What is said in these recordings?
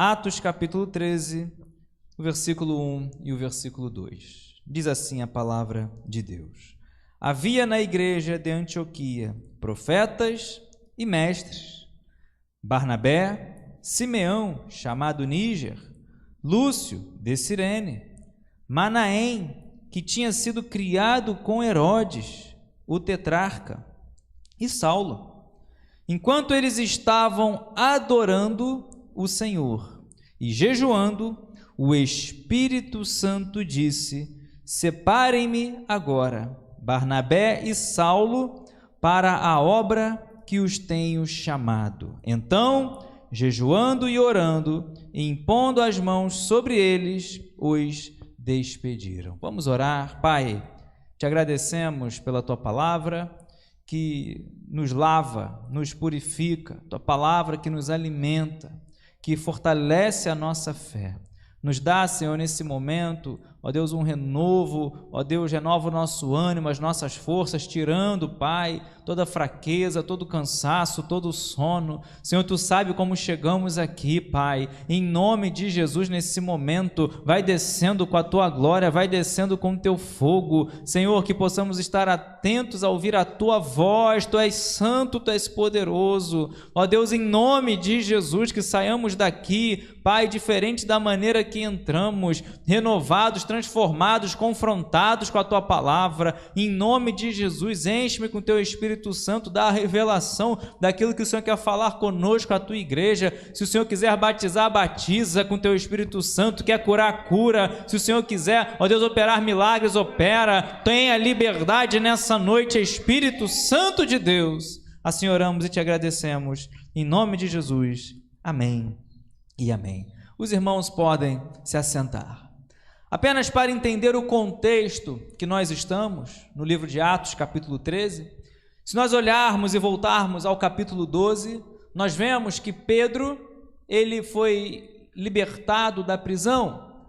Atos capítulo 13, o versículo 1 e o versículo 2. Diz assim a palavra de Deus: Havia na igreja de Antioquia profetas e mestres: Barnabé, Simeão, chamado Níger, Lúcio, de Cirene, Manaém, que tinha sido criado com Herodes, o tetrarca, e Saulo. Enquanto eles estavam adorando o Senhor e jejuando, o Espírito Santo disse: Separem-me agora Barnabé e Saulo para a obra que os tenho chamado. Então, jejuando e orando, e impondo as mãos sobre eles, os despediram. Vamos orar. Pai, te agradecemos pela tua palavra que nos lava, nos purifica, tua palavra que nos alimenta, que fortalece a nossa fé. Nos dá, Senhor, nesse momento, ó Deus, um renovo, ó Deus, renova o nosso ânimo, as nossas forças, tirando, Pai, toda fraqueza, todo cansaço, todo sono. Senhor, Tu sabe como chegamos aqui, Pai, em nome de Jesus, nesse momento, vai descendo com a Tua glória, vai descendo com o Teu fogo, Senhor, que possamos estar atentos a ouvir a Tua voz. Tu és santo, Tu és poderoso, ó Deus, em nome de Jesus, que saiamos daqui, Pai, diferente da maneira que entramos, renovados, transformados, confrontados com a Tua palavra. Em nome de Jesus, enche-me com Teu Espírito Santo, dá a revelação daquilo que o Senhor quer falar conosco, a Tua igreja. Se o Senhor quiser batizar, batiza com Teu Espírito Santo. Quer curar, cura. Se o Senhor quiser, ó Deus, operar milagres, opera. Tenha liberdade nessa noite, Espírito Santo de Deus. Assim oramos e te agradecemos, em nome de Jesus. Amém e amém. Os irmãos podem se assentar. Apenas para entender o contexto que nós estamos, no livro de Atos, capítulo 13, se nós olharmos e voltarmos ao capítulo 12, nós vemos que Pedro, ele foi libertado da prisão,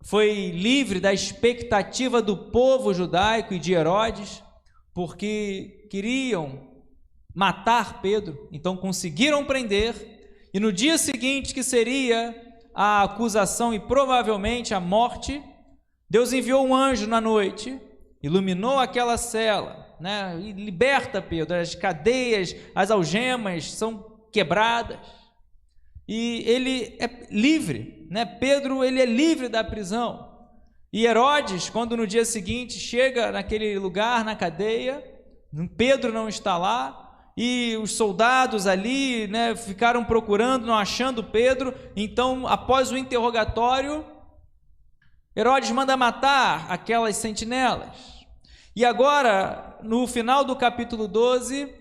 foi livre da expectativa do povo judaico e de Herodes, porque queriam matar Pedro, então conseguiram prender, e no dia seguinte, que seria a acusação e provavelmente a morte, Deus enviou um anjo na noite, iluminou aquela cela, né, e liberta Pedro. As cadeias, as algemas são quebradas e ele é livre, né? Pedro, ele é livre da prisão. E Herodes, quando no dia seguinte chega naquele lugar, na cadeia, Pedro não está lá, e os soldados ali, né, ficaram procurando, não achando Pedro. Então, após o interrogatório, Herodes manda matar aquelas sentinelas. E agora, no final do capítulo 12,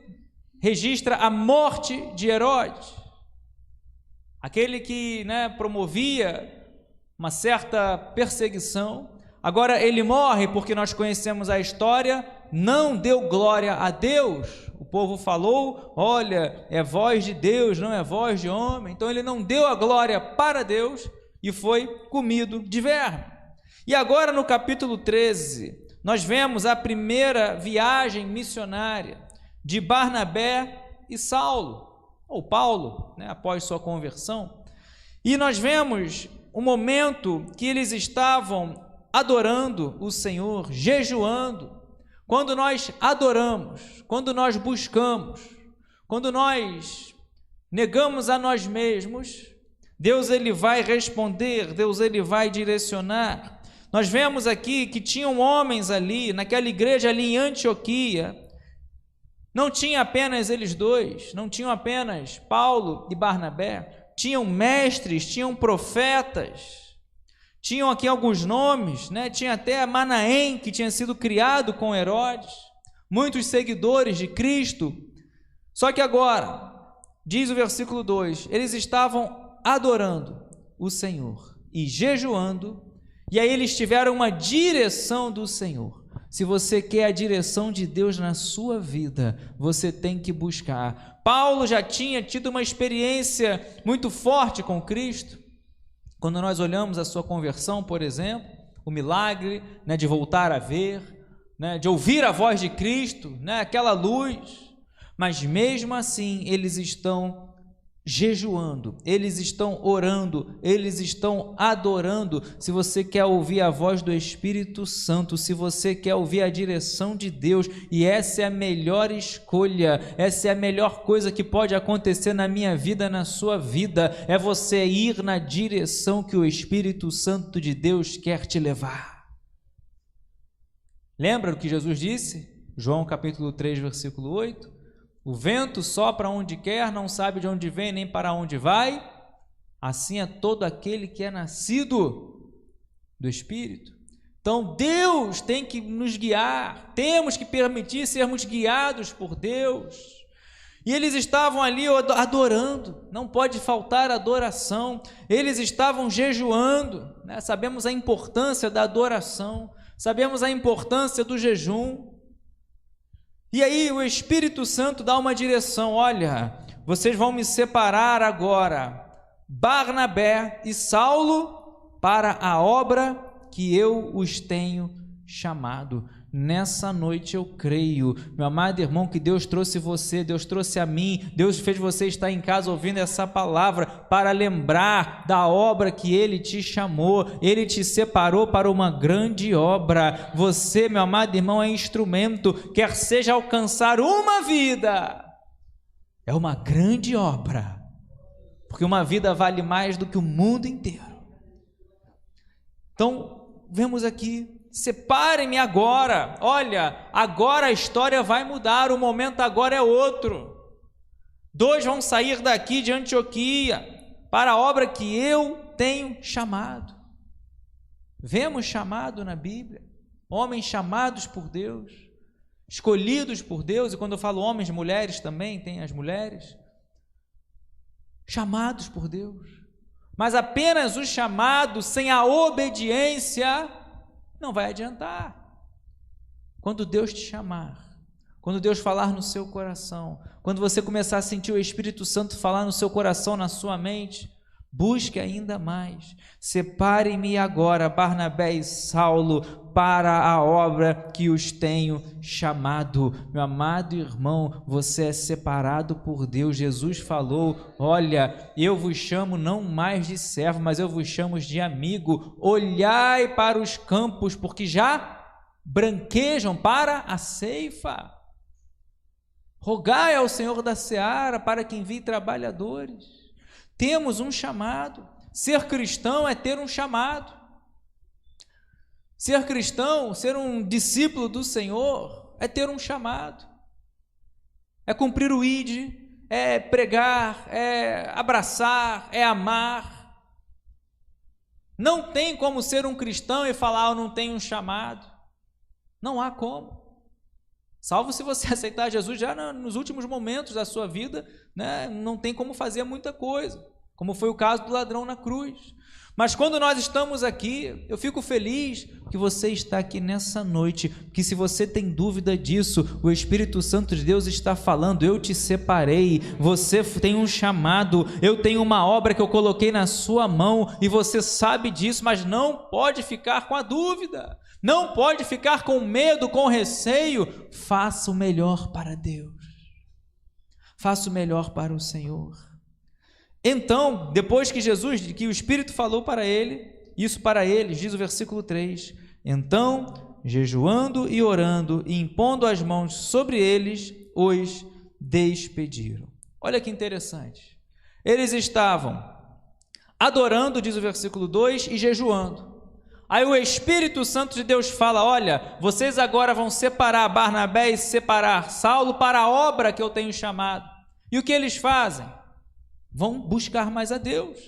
registra a morte de Herodes, aquele que, né, promovia uma certa perseguição. Agora ele morre, porque nós conhecemos a história, não deu glória a Deus. O povo falou: olha, é voz de Deus, não é voz de homem. Então ele não deu a glória para Deus e foi comido de verme. E agora no capítulo 13, nós vemos a primeira viagem missionária de Barnabé e Saulo, ou Paulo, né, após sua conversão. E nós vemos o momento que eles estavam adorando o Senhor, jejuando. Quando nós adoramos, quando nós buscamos, quando nós negamos a nós mesmos, Deus, ele vai responder, Deus, ele vai direcionar. Nós vemos aqui que tinham homens ali, naquela igreja ali em Antioquia. Não tinha apenas eles dois, não tinham apenas Paulo e Barnabé, tinham mestres, tinham profetas, tinham aqui alguns nomes, né? Tinha até Manaém, que tinha sido criado com Herodes, muitos seguidores de Cristo. Só que agora, diz o versículo 2, eles estavam adorando o Senhor e jejuando, e aí eles tiveram uma direção do Senhor. Se você quer a direção de Deus na sua vida, você tem que buscar. Paulo já tinha tido uma experiência muito forte com Cristo. Quando nós olhamos a sua conversão, por exemplo, o milagre, né, de voltar a ver, né, de ouvir a voz de Cristo, né, aquela luz, mas mesmo assim eles estão jejuando, eles estão orando, eles estão adorando. Se você quer ouvir a voz do Espírito Santo, se você quer ouvir a direção de Deus, e essa é a melhor escolha, essa é a melhor coisa que pode acontecer na minha vida, na sua vida, é você ir na direção que o Espírito Santo de Deus quer te levar. Lembra do que Jesus disse? João capítulo 3, versículo 8. O vento sopra onde quer, não sabe de onde vem nem para onde vai. Assim é todo aquele que é nascido do Espírito. Então Deus tem que nos guiar, temos que permitir sermos guiados por Deus. E eles estavam ali adorando, não pode faltar adoração. Eles estavam jejuando, né? Sabemos a importância da adoração, sabemos a importância do jejum. E aí o Espírito Santo dá uma direção: olha, vocês vão me separar agora, Barnabé e Saulo, para a obra que eu os tenho chamado. Nessa noite eu creio, meu amado irmão, que Deus trouxe você, Deus trouxe a mim, Deus fez você estar em casa ouvindo essa palavra para lembrar da obra que Ele te chamou. Ele te separou para uma grande obra. Você, meu amado irmão, é instrumento, quer seja alcançar uma vida, é uma grande obra, porque uma vida vale mais do que o mundo inteiro. Então, vemos aqui: separem-me agora, olha, agora a história vai mudar, o momento agora é outro. 2 vão sair daqui de Antioquia para a obra que eu tenho chamado. Vemos chamado na Bíblia, homens chamados por Deus, escolhidos por Deus, e quando eu falo homens, mulheres também, tem as mulheres, chamados por Deus, mas apenas o chamado sem a obediência não vai adiantar. Quando Deus te chamar, quando Deus falar no seu coração, quando você começar a sentir o Espírito Santo falar no seu coração, na sua mente, busque ainda mais. Separem-me agora, Barnabé e Saulo, para a obra que os tenho chamado. Meu amado irmão, você é separado por Deus. Jesus falou: olha, eu vos chamo não mais de servo, mas eu vos chamo de amigo. Olhai para os campos, porque já branquejam para a ceifa. Rogai ao Senhor da seara para que envie trabalhadores. Temos um chamado. Ser cristão é ter um chamado. Ser cristão, ser um discípulo do Senhor, é ter um chamado. É cumprir o ID, é pregar, é abraçar, é amar. Não tem como ser um cristão e falar: eu não tenho um chamado. Não há como. Salvo se você aceitar Jesus já nos últimos momentos da sua vida, né? Não tem como fazer muita coisa, como foi o caso do ladrão na cruz. Mas quando nós estamos aqui, eu fico feliz que você está aqui nessa noite, que se você tem dúvida disso, o Espírito Santo de Deus está falando: eu te separei, você tem um chamado, eu tenho uma obra que eu coloquei na sua mão, e você sabe disso, mas não pode ficar com a dúvida, não pode ficar com medo, com receio. Faça o melhor para Deus, faça o melhor para o Senhor. Então, depois que o Espírito falou para ele, isso para eles, diz o versículo 3, então, jejuando e orando e impondo as mãos sobre eles, os despediram. Olha que interessante, eles estavam adorando, diz o versículo 2, e jejuando. Aí o Espírito Santo de Deus fala: olha, vocês agora vão separar Barnabé e separar Saulo para a obra que eu tenho chamado. E o que eles fazem? Vão buscar mais a Deus,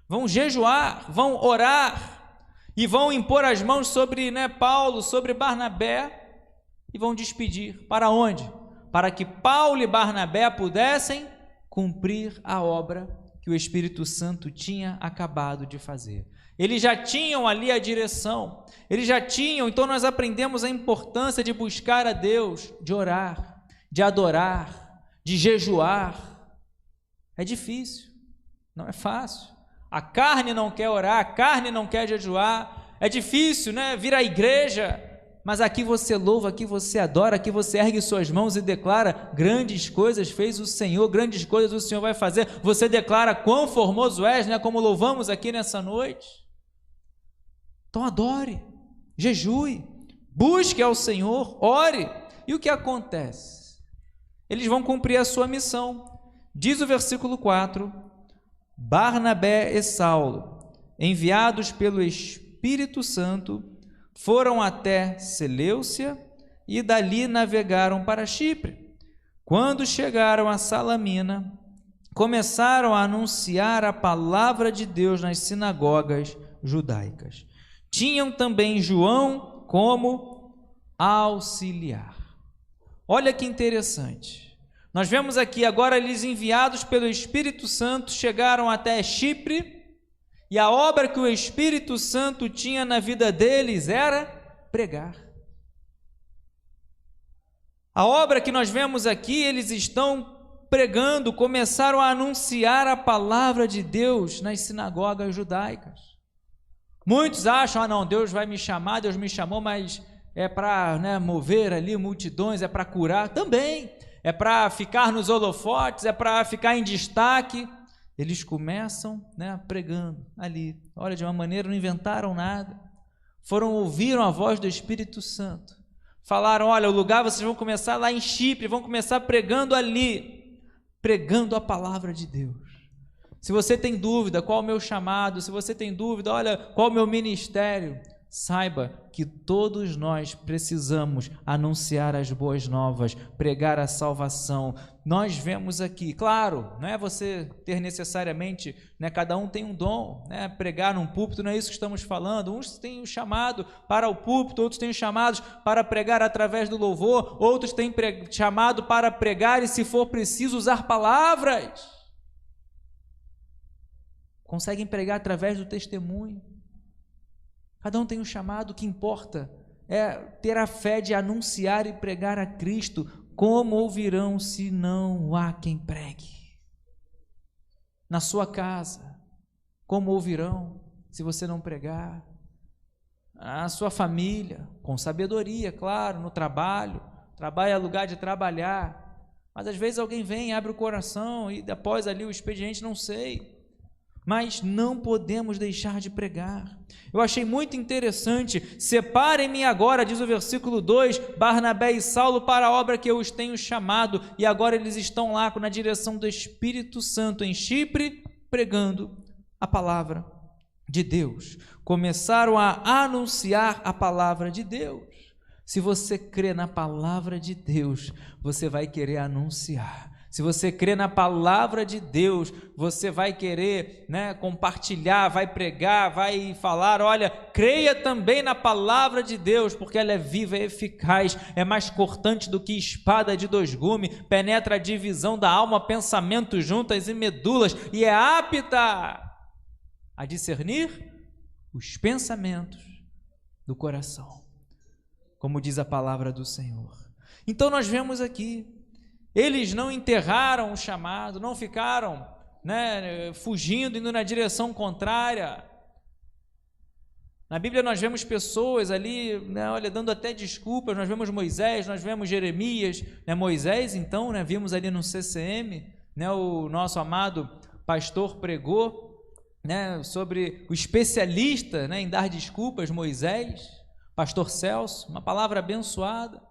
vão jejuar, vão orar, e vão impor as mãos sobre Paulo, sobre Barnabé, e vão despedir. Para onde? Para que Paulo e Barnabé pudessem cumprir a obra que o Espírito Santo tinha acabado de fazer. Eles já tinham ali a direção, eles já tinham. Então nós aprendemos a importância de buscar a Deus, de orar, de adorar, de jejuar. É difícil, não é fácil. A carne não quer orar, a carne não quer jejuar. É difícil, vir à igreja, Mas aqui você louva, aqui você adora, aqui você ergue suas mãos e declara: grandes coisas fez o Senhor, grandes coisas o Senhor vai fazer. Você declara quão formoso és, né? Como louvamos aqui nessa noite. Então adore, jejue, busque ao Senhor, ore. E o que acontece? Eles vão cumprir a sua missão. Diz o versículo 4: Barnabé e Saulo, enviados pelo Espírito Santo, foram até Seleucia e dali navegaram para Chipre. Quando chegaram a Salamina, começaram a anunciar a palavra de Deus nas sinagogas judaicas. Tinham também João como auxiliar. Olha que interessante. Nós vemos aqui agora eles enviados pelo Espírito Santo chegaram até Chipre. E a obra que o Espírito Santo tinha na vida deles era pregar. A obra que nós vemos aqui, eles estão pregando, começaram a anunciar a palavra de Deus nas sinagogas judaicas. Muitos acham, não, Deus vai me chamar, Deus me chamou, mas é para mover ali multidões, é para curar também, é para ficar nos holofotes, é para ficar em destaque. Eles começam pregando ali, olha, de uma maneira, não inventaram nada, ouviram a voz do Espírito Santo, falaram: olha, o lugar vocês vão começar lá em Chipre, vão começar pregando ali, pregando a palavra de Deus. Se você tem dúvida qual é o meu chamado, se você tem dúvida, olha, qual é o meu ministério, saiba que todos nós precisamos anunciar as boas novas, pregar a salvação. Nós vemos aqui, claro, não é você ter necessariamente, cada um tem um dom, pregar num púlpito, não é isso que estamos falando. Uns têm um chamado para o púlpito, outros têm chamados para pregar através do louvor, outros têm chamado para pregar e, se for preciso, usar palavras. Conseguem pregar através do testemunho. Cada um tem um chamado. O que importa é ter a fé de anunciar e pregar a Cristo. Como ouvirão se não há quem pregue? Na sua casa, como ouvirão se você não pregar? Na sua família, com sabedoria, claro, no trabalho. Trabalho é lugar de trabalhar. Mas às vezes alguém vem, abre o coração e após ali o expediente, não sei. Mas não podemos deixar de pregar. Eu achei muito interessante: separem-me agora, diz o versículo 2, Barnabé e Saulo para a obra que eu os tenho chamado, e agora eles estão lá na direção do Espírito Santo em Chipre, pregando a palavra de Deus. Começaram a anunciar a palavra de Deus. Se você crê na palavra de Deus, você vai querer anunciar. Se você crê na palavra de Deus, você vai querer compartilhar, vai pregar, vai falar: olha, creia também na palavra de Deus, porque ela é viva e eficaz, é mais cortante do que espada de dois gumes, penetra a divisão da alma, pensamentos, juntas e medulas, e é apta a discernir os pensamentos do coração, como diz a palavra do Senhor. Então nós vemos aqui, eles não enterraram o chamado, não ficaram fugindo, indo na direção contrária. Na Bíblia nós vemos pessoas ali, olha, dando até desculpas. Nós vemos Moisés, nós vemos Jeremias. Moisés, então, vimos ali no CCM, o nosso amado pastor pregou sobre o especialista em dar desculpas, Moisés, pastor Celso, uma palavra abençoada.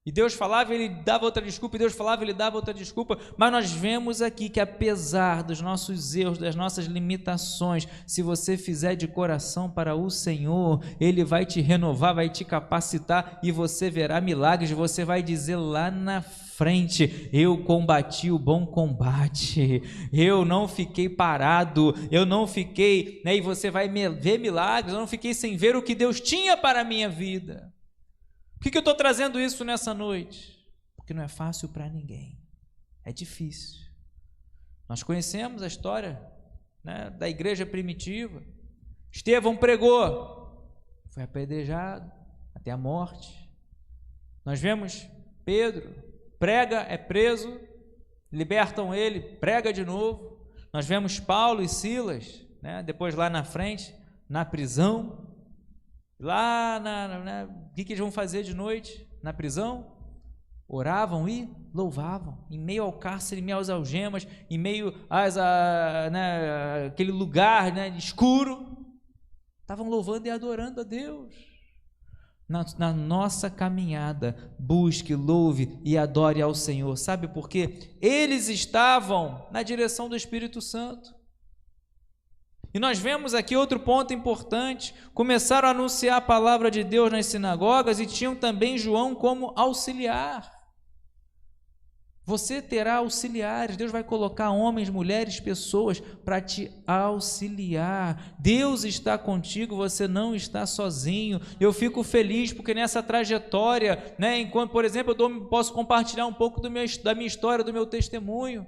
E Deus falava, ele dava outra desculpa, e Deus falava, ele dava outra desculpa. Mas nós vemos aqui que, apesar dos nossos erros, das nossas limitações, se você fizer de coração para o Senhor, Ele vai te renovar, vai te capacitar, e você verá milagres. Você vai dizer lá na frente: eu combati o bom combate, eu não fiquei parado, eu não fiquei, e você vai ver milagres, eu não fiquei sem ver o que Deus tinha para a minha vida. Por que eu estou trazendo isso nessa noite? Porque não é fácil para ninguém, é difícil. Nós conhecemos a história da igreja primitiva. Estevão pregou, foi apedrejado até a morte. Nós vemos Pedro, prega, é preso, libertam ele, prega de novo. Nós vemos Paulo e Silas, depois lá na frente, na prisão. Lá, o que eles vão fazer de noite na prisão? Oravam e louvavam, em meio ao cárcere, em meio às algemas, em meio aquele lugar escuro, estavam louvando e adorando a Deus. Na nossa caminhada, busque, louve e adore ao Senhor. Sabe por quê? Eles estavam na direção do Espírito Santo. E nós vemos aqui outro ponto importante: começaram a anunciar a palavra de Deus nas sinagogas e tinham também João como auxiliar. Você terá auxiliares, Deus vai colocar homens, mulheres, pessoas para te auxiliar. Deus está contigo, você não está sozinho. Eu fico feliz porque nessa trajetória, enquanto, por exemplo, eu posso compartilhar um pouco da minha história, do meu testemunho.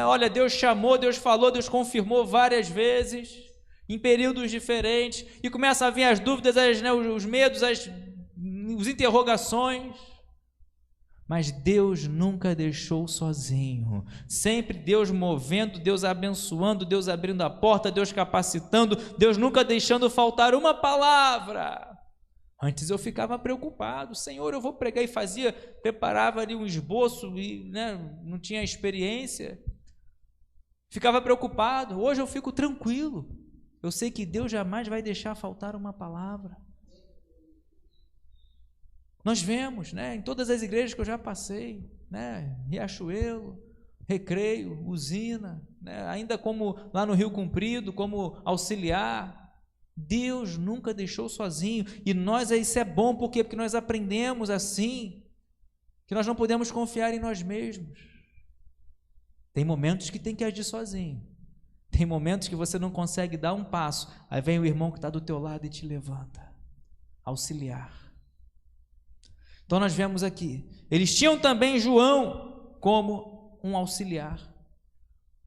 Olha, Deus chamou, Deus falou, Deus confirmou várias vezes, em períodos diferentes, e começa a vir as dúvidas, os medos, as interrogações. Mas Deus nunca deixou sozinho, sempre Deus movendo, Deus abençoando, Deus abrindo a porta, Deus capacitando, Deus nunca deixando faltar uma palavra. Antes eu ficava preocupado, Senhor, eu vou pregar, e preparava ali um esboço e não tinha experiência, ficava preocupado. Hoje eu fico tranquilo, eu sei que Deus jamais vai deixar faltar uma palavra. Nós vemos, em todas as igrejas que eu já passei, Riachuelo, Recreio, Usina, ainda como lá no Rio Comprido, como auxiliar, Deus nunca deixou sozinho, e isso é bom, por quê? Porque nós aprendemos assim, que nós não podemos confiar em nós mesmos. Tem momentos que tem que agir sozinho, tem momentos que você não consegue dar um passo, aí vem o irmão que está do teu lado e te levanta, auxiliar. Então nós vemos aqui, eles tinham também João como um auxiliar.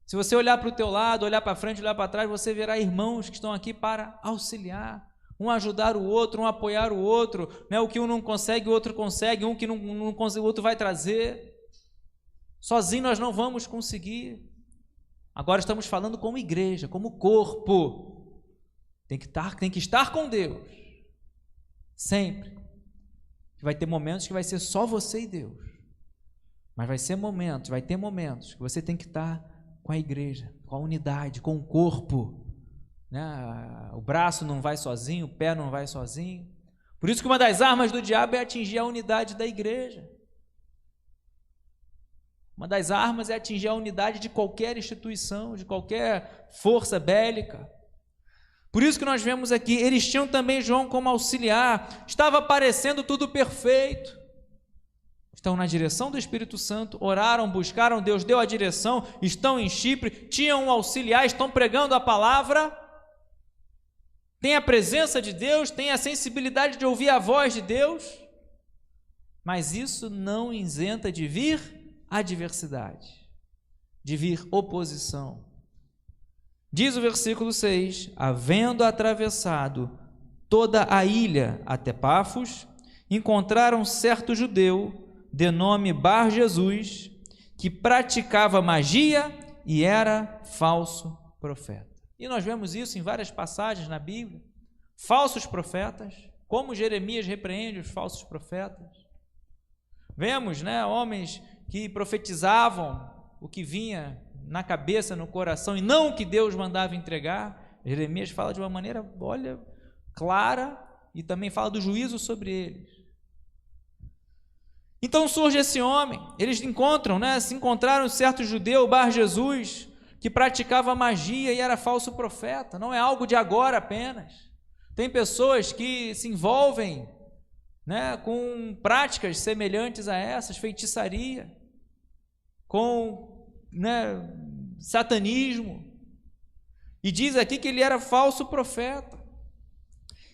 Se você olhar para o teu lado, olhar para frente, olhar para trás, você verá irmãos que estão aqui para auxiliar, um ajudar o outro, um apoiar o outro, o que um não consegue, o outro consegue, um que não consegue, o outro vai trazer. Sozinho nós não vamos conseguir. Agora estamos falando como igreja, como corpo, tem que estar com Deus, sempre. Vai ter momentos que vai ser só você e Deus, mas vai ter momentos que você tem que estar com a igreja, com a unidade, com o corpo, o braço não vai sozinho, o pé não vai sozinho. Por isso que uma das armas do diabo é atingir a unidade da igreja. Uma das armas é atingir a unidade de qualquer instituição, de qualquer força bélica. Por isso que nós vemos aqui, eles tinham também João como auxiliar, estava parecendo tudo perfeito. Estão na direção do Espírito Santo, oraram, buscaram, Deus deu a direção, estão em Chipre, tinham um auxiliar, estão pregando a palavra, tem a presença de Deus, tem a sensibilidade de ouvir a voz de Deus, mas isso não isenta de vir adversidade, de vir oposição. Diz o versículo 6, havendo atravessado toda a ilha até Pafos, encontraram certo judeu, de nome Bar Jesus, que praticava magia e era falso profeta. E nós vemos isso em várias passagens na Bíblia, falsos profetas, como Jeremias repreende os falsos profetas. Vemos, homens que profetizavam o que vinha na cabeça, no coração, e não o que Deus mandava entregar. Jeremias fala de uma maneira, clara, e também fala do juízo sobre eles. Então surge esse homem, eles se encontraram certo judeu, Bar Jesus, que praticava magia e era falso profeta. Não é algo de agora apenas. Tem pessoas que se envolvem com práticas semelhantes a essas, feitiçaria, com satanismo, e diz aqui que ele era falso profeta.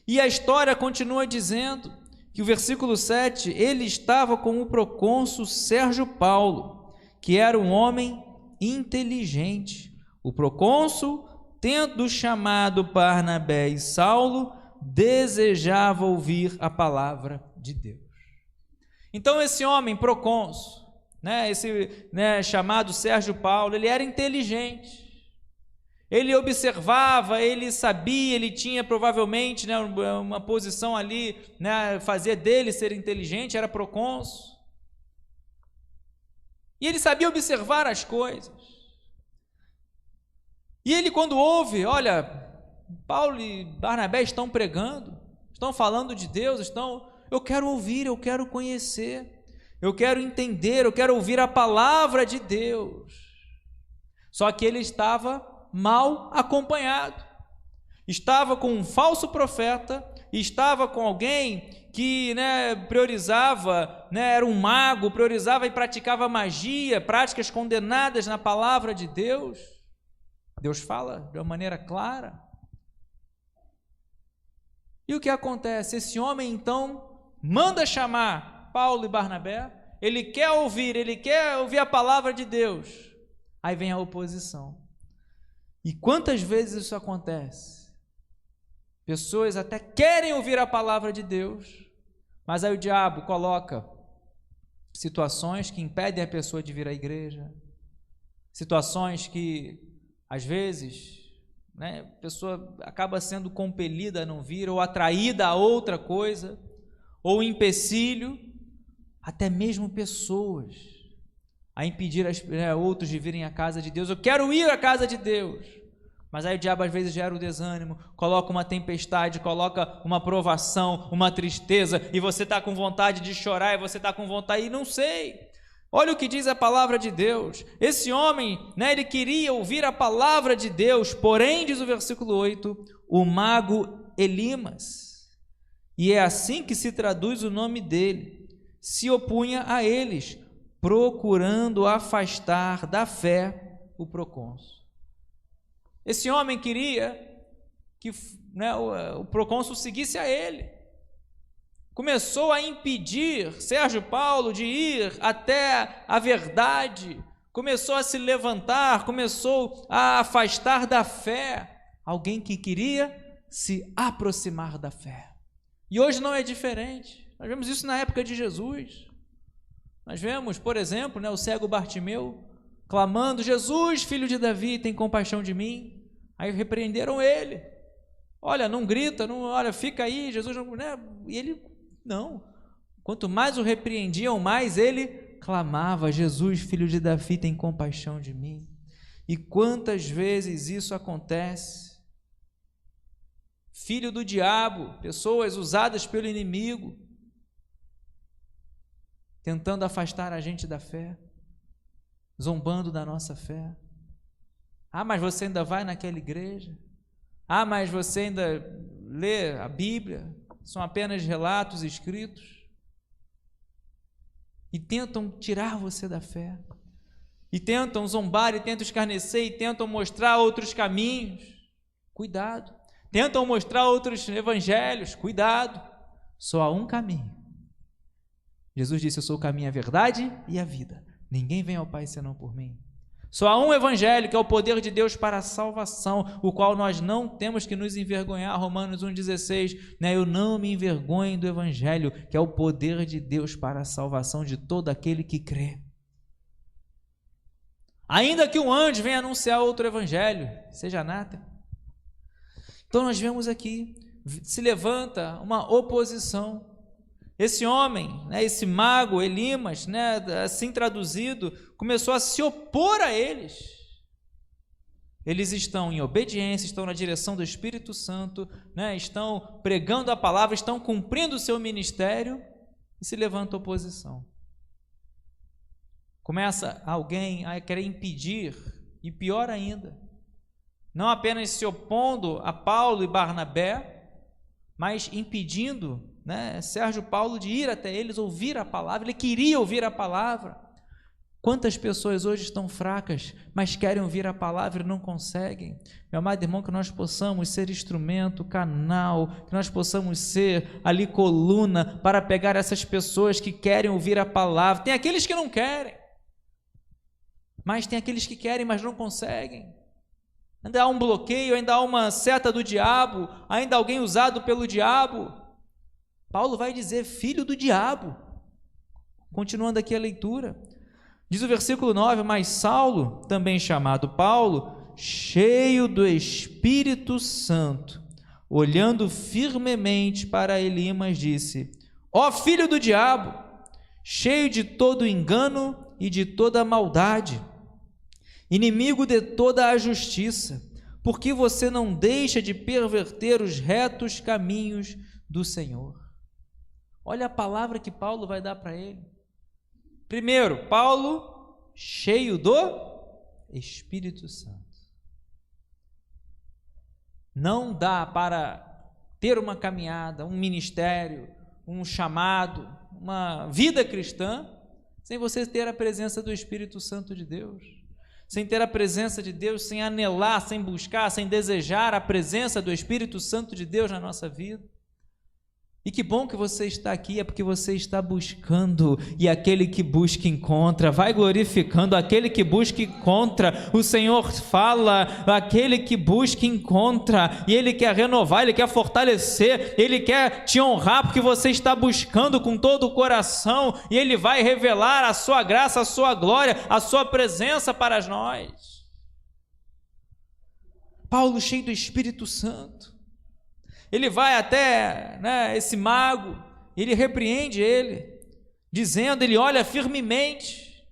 E a história continua dizendo que o versículo 7, ele estava com o procônsul Sérgio Paulo, que era um homem inteligente. O procônsul, tendo chamado Barnabé e Saulo, desejava ouvir a palavra de Deus. Então esse homem procônsul, chamado Sérgio Paulo, ele era inteligente, Ele observava, ele sabia, ele tinha provavelmente, né, uma posição ali, né, fazia dele ser inteligente, era procônsul. E ele sabia observar as coisas. E ele, quando ouve, olha, Paulo e Barnabé estão pregando, estão falando de Deus, eu quero ouvir, eu quero conhecer, eu quero entender, eu quero ouvir a palavra de Deus. Só que ele estava mal acompanhado, estava com um falso profeta, estava com alguém que, né, priorizava, né, era um mago, priorizava e praticava magia, práticas condenadas na palavra de Deus. Deus fala de uma maneira clara. E o que acontece? Esse homem então manda chamar Paulo e Barnabé, ele quer ouvir a palavra de Deus. Aí vem a oposição. E quantas vezes isso acontece? Pessoas até querem ouvir a palavra de Deus, mas aí o diabo coloca situações que impedem a pessoa de vir à igreja, situações que, às vezes, né, a pessoa acaba sendo compelida a não vir, ou atraída a outra coisa, ou empecilho, até mesmo pessoas a impedir outros de virem à casa de Deus. Eu quero ir à casa de Deus, mas aí o diabo às vezes gera o desânimo, coloca uma tempestade, coloca uma provação, uma tristeza, e você está com vontade de chorar, e você está com vontade, e não sei. Olha o que diz a palavra de Deus. Esse homem, né, ele queria ouvir a palavra de Deus, porém, diz o versículo 8, o mago Elimas, e é assim que se traduz o nome dele, se opunha a eles, procurando afastar da fé o procônsul. Esse homem queria que, né, o procônsul seguisse a ele. Começou a impedir Sérgio Paulo de ir até a verdade, começou a se levantar, começou a afastar da fé alguém que queria se aproximar da fé. E hoje não é diferente. Nós vemos isso na época de Jesus. Nós vemos, por exemplo, né, o cego Bartimeu clamando: Jesus, filho de Davi, tem compaixão de mim. Aí repreenderam ele. Olha, não grita, não, olha, fica aí, Jesus não, né? E ele não. Quanto mais o repreendiam, mais ele clamava: Jesus, filho de Davi, tem compaixão de mim. E quantas vezes isso acontece? Filho do diabo, pessoas usadas pelo inimigo, tentando afastar a gente da fé, zombando da nossa fé. Ah, mas você ainda vai naquela igreja? Ah, mas você ainda lê a Bíblia? São apenas relatos escritos. E tentam tirar você da fé. E tentam zombar, e tentam escarnecer, e tentam mostrar outros caminhos. Cuidado. Tentam mostrar outros evangelhos. Cuidado. Só há um caminho. Jesus disse: eu sou o caminho, a verdade e a vida. Ninguém vem ao Pai senão por mim. Só há um evangelho, que é o poder de Deus para a salvação, o qual nós não temos que nos envergonhar. Romanos 1,16, né? Eu não me envergonho do evangelho, que é o poder de Deus para a salvação de todo aquele que crê. Ainda que um anjo venha anunciar outro evangelho, seja anátema. Então nós vemos aqui, se levanta uma oposição. Esse homem, né, esse mago Elimas, né, assim traduzido, começou a se opor a eles. Eles estão em obediência, estão na direção do Espírito Santo, né, estão pregando a palavra, estão cumprindo o seu ministério, e se levanta oposição. Começa alguém a querer impedir, e pior ainda, não apenas se opondo a Paulo e Barnabé, mas impedindo, né, Sérgio Paulo de ir até eles, ouvir a palavra. Ele queria ouvir a palavra. Quantas pessoas hoje estão fracas, mas querem ouvir a palavra e não conseguem? Meu amado irmão, que nós possamos ser instrumento, canal, que nós possamos ser ali coluna para pegar essas pessoas que querem ouvir a palavra. Tem aqueles que não querem, mas tem aqueles que querem, mas não conseguem. Ainda há um bloqueio, ainda há uma seta do diabo, ainda há alguém usado pelo diabo. Paulo vai dizer filho do diabo. Continuando aqui a leitura, diz o versículo 9: mas Saulo, também chamado Paulo, cheio do Espírito Santo, olhando firmemente para Elimas, disse: ó filho do diabo, cheio de todo engano e de toda maldade, inimigo de toda a justiça, por que você não deixa de perverter os retos caminhos do Senhor? Olha a palavra que Paulo vai dar para ele. Primeiro, Paulo, cheio do Espírito Santo. Não dá para ter uma caminhada, um ministério, um chamado, uma vida cristã, sem você ter a presença do Espírito Santo de Deus. Sem ter a presença de Deus, sem anelar, sem buscar, sem desejar a presença do Espírito Santo de Deus na nossa vida. E que bom que você está aqui, é porque você está buscando, e aquele que busca encontra. Vai glorificando, aquele que busca encontra. O Senhor fala, aquele que busca encontra, e Ele quer renovar, Ele quer fortalecer, Ele quer te honrar, porque você está buscando com todo o coração, e Ele vai revelar a sua graça, a sua glória, a sua presença para nós. Paulo, cheio do Espírito Santo, ele vai até esse mago, ele repreende ele, dizendo, ele olha firmemente,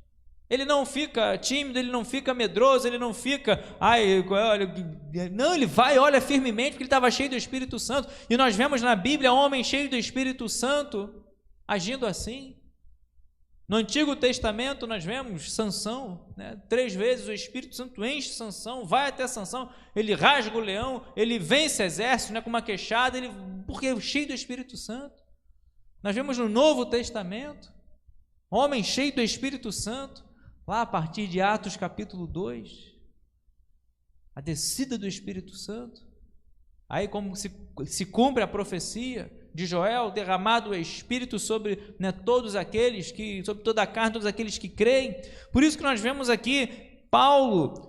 ele não fica tímido, ele não fica medroso, ele não fica, não, ele vai e olha firmemente, porque ele estava cheio do Espírito Santo, e nós vemos na Bíblia homem cheio do Espírito Santo agindo assim. No Antigo Testamento nós vemos Sansão, 3 vezes o Espírito Santo enche Sansão, vai até Sansão, ele rasga o leão, ele vence exército com uma queixada, porque é cheio do Espírito Santo. Nós vemos no Novo Testamento, homem cheio do Espírito Santo, lá a partir de Atos capítulo 2, a descida do Espírito Santo, aí como se cumpre a profecia de Joel, derramado o Espírito sobre todos aqueles que, sobre toda a carne, todos aqueles que creem. Por isso que nós vemos aqui Paulo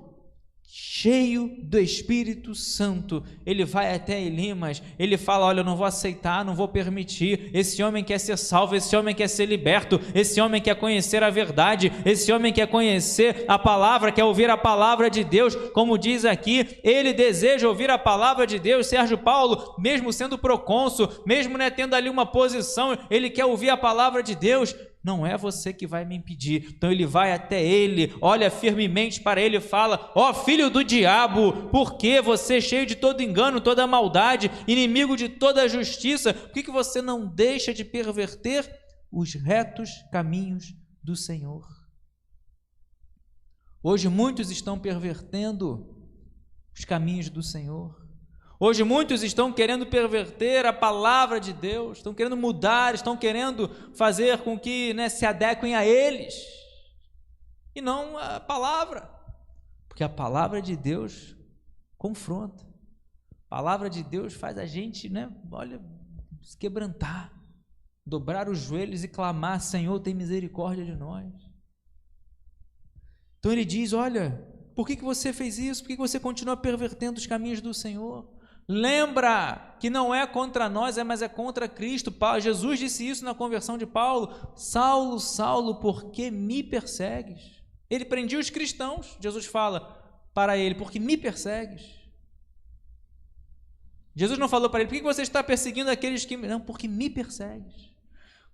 cheio do Espírito Santo, ele vai até Elimas, ele fala, olha, eu não vou aceitar, não vou permitir, esse homem quer ser salvo, esse homem quer ser liberto, esse homem quer conhecer a verdade, esse homem quer conhecer a palavra, quer ouvir a palavra de Deus, como diz aqui, ele deseja ouvir a palavra de Deus. Sérgio Paulo, mesmo sendo procônsul, mesmo tendo ali uma posição, ele quer ouvir a palavra de Deus. Não é você que vai me impedir. Então ele vai até ele, olha firmemente para ele e fala, ó filho do diabo, por que você, cheio de todo engano, toda maldade, inimigo de toda justiça, por que você não deixa de perverter os retos caminhos do Senhor? Hoje muitos estão pervertendo os caminhos do Senhor. Hoje muitos estão querendo perverter a palavra de Deus, estão querendo mudar, estão querendo fazer com que se adequem a eles, e não a palavra, porque a palavra de Deus confronta, a palavra de Deus faz a gente, se quebrantar, dobrar os joelhos e clamar, Senhor, tem misericórdia de nós. Então ele diz, olha, por que você fez isso? Por que você continua pervertendo os caminhos do Senhor? Lembra que não é contra nós, mas é contra Cristo. Jesus disse isso na conversão de Paulo, Saulo, Saulo, por que me persegues? Ele prendia os cristãos, Jesus fala para ele, porque me persegues? Jesus não falou para ele, por que você está perseguindo aqueles que... Não, porque me persegues.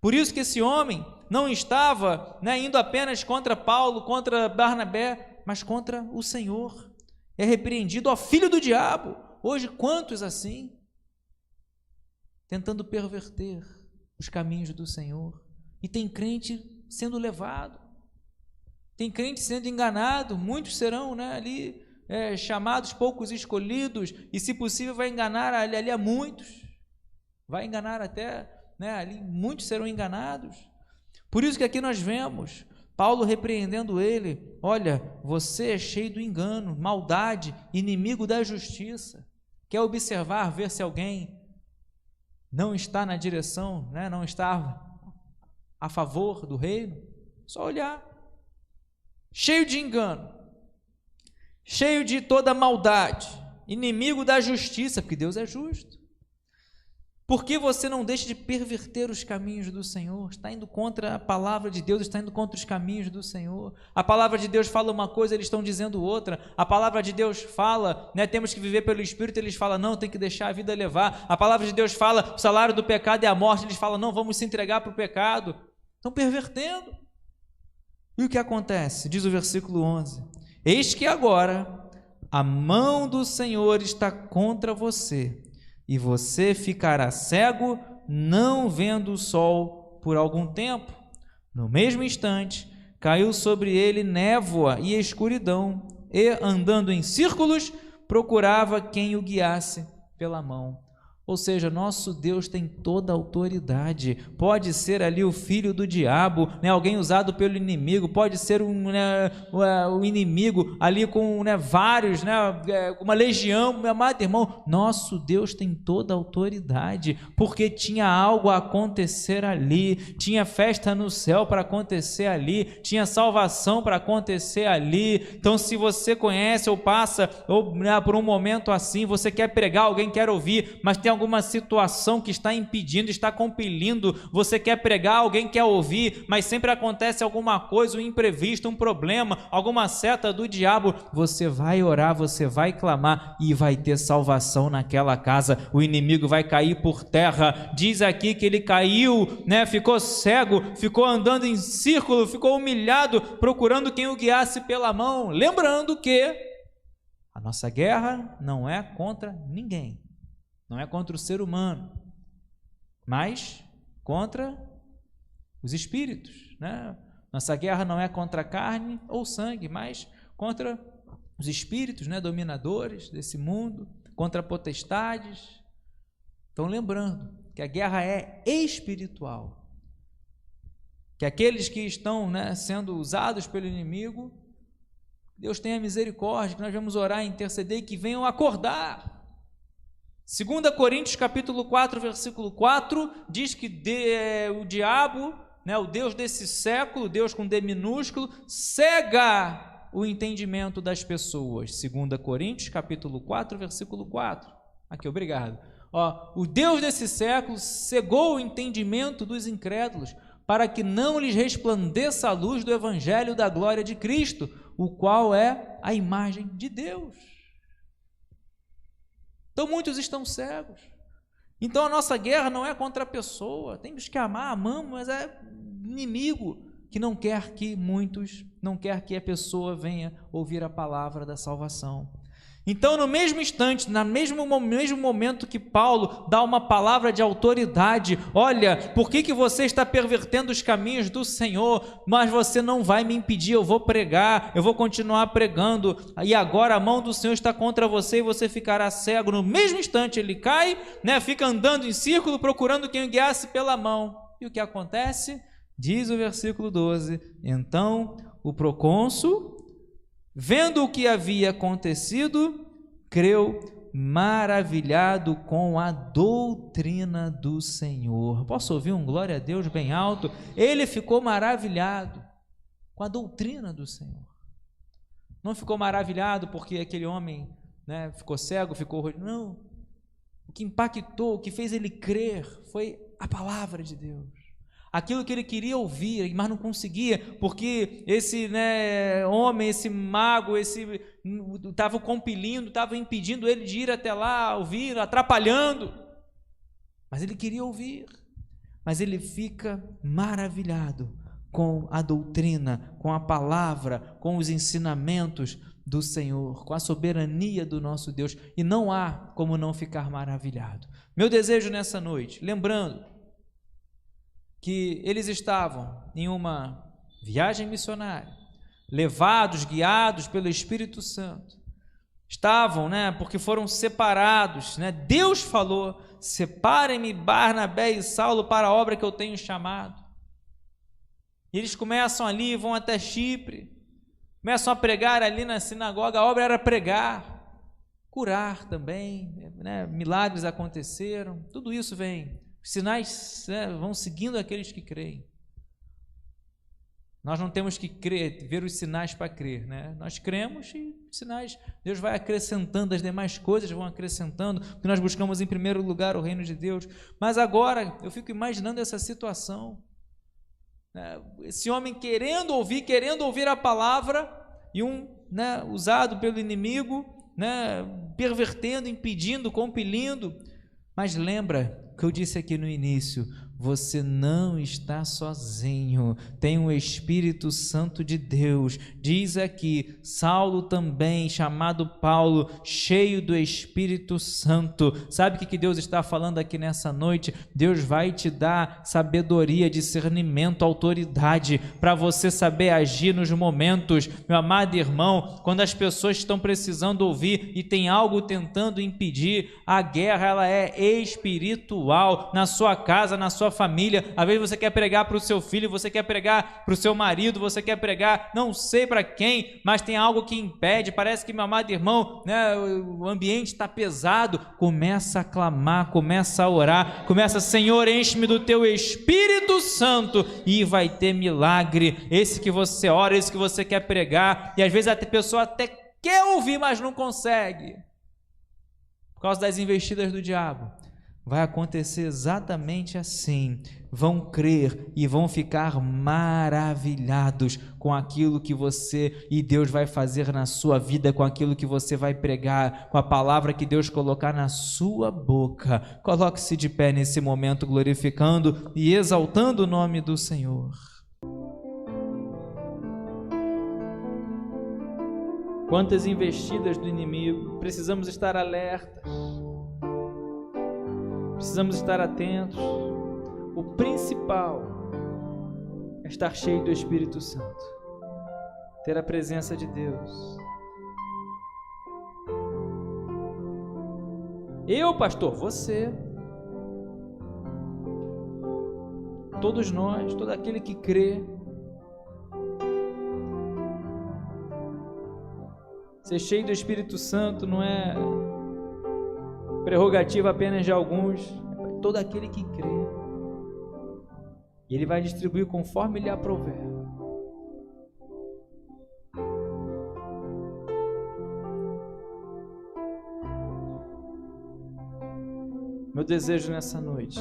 Por isso que esse homem não estava indo apenas contra Paulo, contra Barnabé, mas contra o Senhor. É repreendido, ó filho do diabo. Hoje, quantos assim, tentando perverter os caminhos do Senhor, e tem crente sendo levado, tem crente sendo enganado, muitos serão ali chamados, poucos escolhidos, e se possível vai enganar ali a muitos, vai enganar até, ali muitos serão enganados. Por isso que aqui nós vemos Paulo repreendendo ele, olha, você é cheio do engano, maldade, inimigo da justiça. Quer observar, ver se alguém não está na direção, não está a favor do reino? Só olhar. Cheio de engano, cheio de toda maldade, inimigo da justiça, porque Deus é justo. Por que você não deixa de perverter os caminhos do Senhor? Está indo contra a palavra de Deus, está indo contra os caminhos do Senhor. A palavra de Deus fala uma coisa, eles estão dizendo outra. A palavra de Deus fala, né, temos que viver pelo Espírito, eles falam, não, tem que deixar a vida levar. A palavra de Deus fala, o salário do pecado é a morte, eles falam, não, vamos se entregar para o pecado. Estão pervertendo. E o que acontece? Diz o versículo 11: eis que agora a mão do Senhor está contra você, e você ficará cego, não vendo o sol por algum tempo. No mesmo instante, caiu sobre ele névoa e escuridão, e, andando em círculos, procurava quem o guiasse pela mão. Ou seja, nosso Deus tem toda a autoridade. Pode ser ali o filho do diabo, né, alguém usado pelo inimigo, pode ser o inimigo ali com, né, vários, né, uma legião. Meu amado irmão, nosso Deus tem toda a autoridade, porque tinha algo a acontecer ali, tinha festa no céu para acontecer ali, tinha salvação para acontecer ali. Então, se você conhece ou passa ou, né, por um momento assim, você quer pregar, alguém quer ouvir, mas tem alguma situação que está impedindo, está compelindo, você quer pregar, alguém quer ouvir, mas sempre acontece alguma coisa, um imprevisto, um problema, alguma seta do diabo, você vai orar, você vai clamar e vai ter salvação naquela casa, o inimigo vai cair por terra. Diz aqui que ele caiu, né, ficou cego, ficou andando em círculo, ficou humilhado, procurando quem o guiasse pela mão, lembrando que a nossa guerra não é contra ninguém, não é contra o ser humano, mas contra os espíritos, né? Nossa guerra não é contra carne ou sangue, mas contra os espíritos, né, dominadores desse mundo, contra potestades. Então, lembrando que a guerra é espiritual, que aqueles que estão, né, sendo usados pelo inimigo, Deus tenha misericórdia, que nós vamos orar e interceder e que venham acordar. 2 Coríntios capítulo 4, versículo 4, diz que o diabo, né, o Deus desse século, Deus com D minúsculo, cega o entendimento das pessoas. 2 Coríntios capítulo 4, versículo 4. Aqui, obrigado. O Deus desse século cegou o entendimento dos incrédulos, para que não lhes resplandeça a luz do evangelho da glória de Cristo, o qual é a imagem de Deus. Então muitos estão cegos. Então a nossa guerra não é contra a pessoa, temos que amar, amamos, mas é inimigo que não quer que a pessoa venha ouvir a palavra da salvação. Então, no mesmo instante, no mesmo momento que Paulo dá uma palavra de autoridade, olha, por que você está pervertendo os caminhos do Senhor? Mas você não vai me impedir, eu vou pregar, eu vou continuar pregando, e agora a mão do Senhor está contra você e você ficará cego. No mesmo instante ele cai, né, fica andando em círculo, procurando quem o guiasse pela mão. E o que acontece? Diz o versículo 12, então o procônsul, vendo o que havia acontecido, creu, maravilhado com a doutrina do Senhor. Posso ouvir um glória a Deus bem alto? Ele ficou maravilhado com a doutrina do Senhor. Não ficou maravilhado porque aquele homem, né, ficou cego, não. O que impactou, o que fez ele crer foi a palavra de Deus. Aquilo que ele queria ouvir, mas não conseguia, porque esse, né, homem, esse mago, estava compelindo, estava impedindo ele de ir até lá, ouvir, atrapalhando. Mas ele queria ouvir. Mas ele fica maravilhado com a doutrina, com a palavra, com os ensinamentos do Senhor, com a soberania do nosso Deus. E não há como não ficar maravilhado. Meu desejo nessa noite, lembrando que eles estavam em uma viagem missionária, levados, guiados pelo Espírito Santo, estavam, né, porque foram separados, né, Deus falou, separem-me Barnabé e Saulo para a obra que eu tenho chamado, e eles começam ali, vão até Chipre, começam a pregar ali na sinagoga, a obra era pregar, curar também, né, milagres aconteceram, tudo isso vem. Os sinais, né, vão seguindo aqueles que creem. Nós não temos que crer, ver os sinais para crer, né? Nós cremos e sinais, Deus vai acrescentando, as demais coisas vão acrescentando, porque nós buscamos em primeiro lugar o reino de Deus. Mas agora eu fico imaginando essa situação, né? Esse homem querendo ouvir a palavra, e usado pelo inimigo, né? Pervertendo, impedindo, compelindo. Mas lembra que eu disse aqui no início, você não está sozinho, tem o Espírito Santo de Deus. Diz aqui, Saulo também, chamado Paulo, cheio do Espírito Santo. Sabe o que Deus está falando aqui nessa noite? Deus vai te dar sabedoria, discernimento, autoridade, para você saber agir nos momentos. Meu amado irmão, quando as pessoas estão precisando ouvir e tem algo tentando impedir, a guerra ela é espiritual, na sua casa, na sua família. Às vezes você quer pregar para o seu filho, você quer pregar para o seu marido, você quer pregar, não sei para quem, mas tem algo que impede. Parece que, meu amado irmão, né, o ambiente está pesado. Começa a clamar, começa a orar, começa, Senhor, enche-me do teu Espírito Santo, e vai ter milagre. Esse que você ora, esse que você quer pregar, e às vezes a pessoa até quer ouvir, mas não consegue, por causa das investidas do diabo. Vai acontecer exatamente assim. Vão crer e vão ficar maravilhados com aquilo que você e Deus vai fazer na sua vida, com aquilo que você vai pregar, com a palavra que Deus colocar na sua boca. Coloque-se de pé nesse momento, glorificando e exaltando o nome do Senhor. Quantas investidas do inimigo, precisamos estar alertas. Precisamos estar atentos. O principal é estar cheio do Espírito Santo, ter a presença de Deus. Eu, pastor, você, todos nós, todo aquele que crê. Ser cheio do Espírito Santo não é prerrogativa apenas de alguns, é para todo aquele que crê. E Ele vai distribuir conforme lhe aprouver. Meu desejo nessa noite,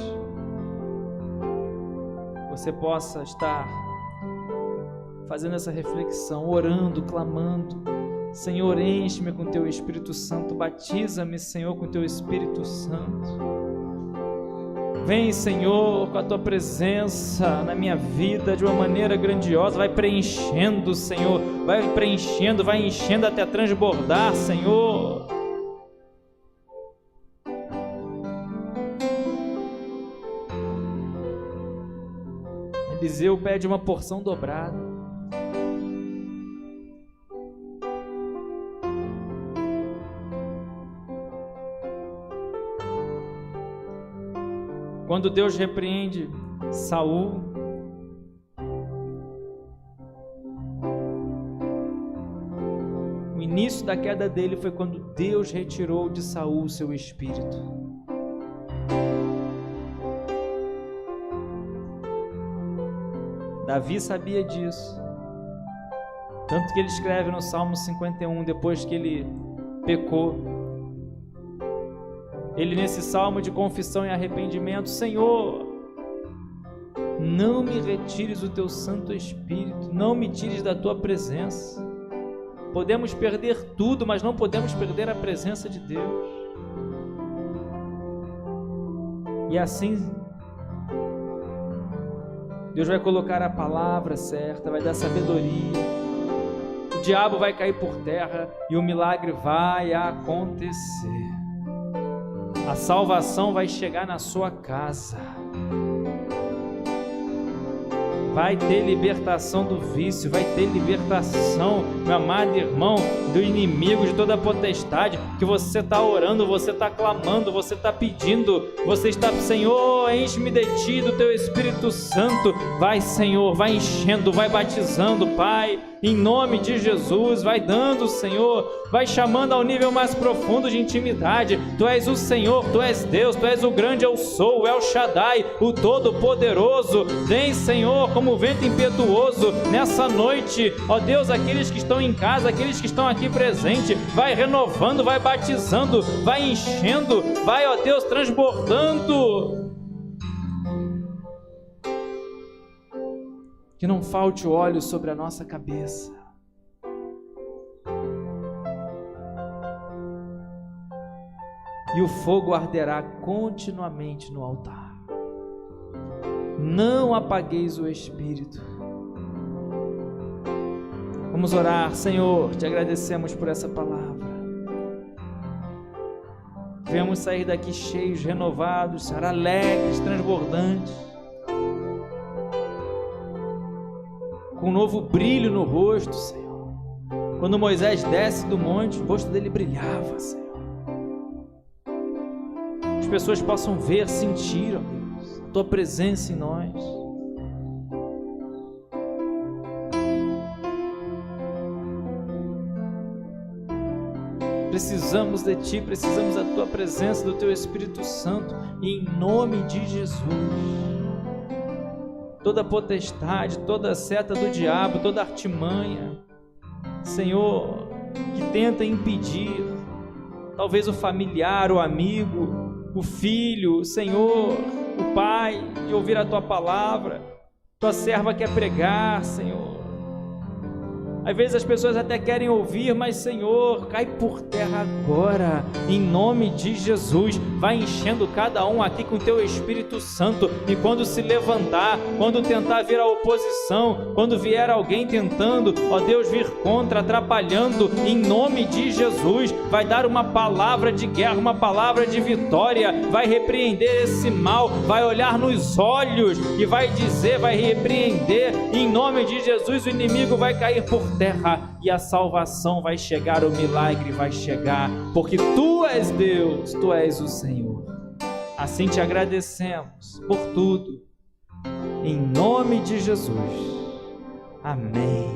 você possa estar fazendo essa reflexão, orando, clamando. Senhor, enche-me com Teu Espírito Santo, batiza-me, Senhor, com Teu Espírito Santo. Vem, Senhor, com a Tua presença na minha vida de uma maneira grandiosa, vai preenchendo, Senhor, vai preenchendo, vai enchendo até transbordar, Senhor. Eliseu pede uma porção dobrada. Quando Deus repreende Saul, o início da queda dele foi quando Deus retirou de Saul o seu espírito. Davi sabia disso, tanto que ele escreve no Salmo 51, depois que ele pecou, ele nesse salmo de confissão e arrependimento: Senhor, não me retires o Teu Santo Espírito, não me tires da Tua presença. Podemos perder tudo, mas não podemos perder a presença de Deus. E assim, Deus vai colocar a palavra certa, vai dar sabedoria, o diabo vai cair por terra e o milagre vai acontecer. A salvação vai chegar na sua casa. Vai ter libertação do vício, vai ter libertação, meu amado irmão, do inimigo, de toda a potestade, que você está orando, você está clamando, você está pedindo, você está, Senhor, enche-me de Ti, do Teu Espírito Santo. Vai, Senhor, vai enchendo, vai batizando, Pai, em nome de Jesus, vai dando, Senhor, vai chamando ao nível mais profundo de intimidade. Tu és o Senhor, Tu és Deus, Tu és o grande eu sou, o El Shaddai, o Todo-Poderoso. Vem, Senhor, como vento impetuoso nessa noite, ó Deus, aqueles que estão em casa, aqueles que estão aqui presentes, vai renovando, vai batizando, vai enchendo, vai, ó Deus, transbordando. Que não falte o óleo sobre a nossa cabeça. E o fogo arderá continuamente no altar. Não apagueis o Espírito. Vamos orar. Senhor, te agradecemos por essa palavra. Venhamos sair daqui cheios, renovados, Senhor, alegres, transbordantes, com um novo brilho no rosto, Senhor. Quando Moisés desce do monte, o rosto dele brilhava, Senhor. As pessoas possam ver, sentir, ó Deus, a Tua presença em nós. Precisamos de Ti, precisamos da Tua presença, do Teu Espírito Santo, e em nome de Jesus. Toda potestade, toda seta do diabo, toda artimanha, Senhor, que tenta impedir, talvez o familiar, o amigo, o filho, Senhor, o pai, de ouvir a Tua palavra. Tua serva quer pregar, Senhor. Às vezes as pessoas até querem ouvir, mas, Senhor, cai por terra agora, em nome de Jesus. Vai enchendo cada um aqui com Teu Espírito Santo, e quando se levantar, quando tentar vir a oposição, quando vier alguém tentando, ó Deus, vir contra, atrapalhando, em nome de Jesus, vai dar uma palavra de guerra, uma palavra de vitória, vai repreender esse mal, vai olhar nos olhos e vai dizer, vai repreender, em nome de Jesus, o inimigo vai cair por terra e a salvação vai chegar, o milagre vai chegar, porque Tu és Deus, Tu és o Senhor. Assim te agradecemos por tudo, em nome de Jesus. Amém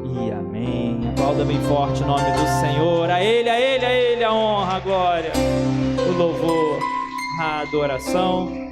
e amém. Aplauda bem forte o nome do Senhor. A Ele a honra, a glória, o louvor, a adoração.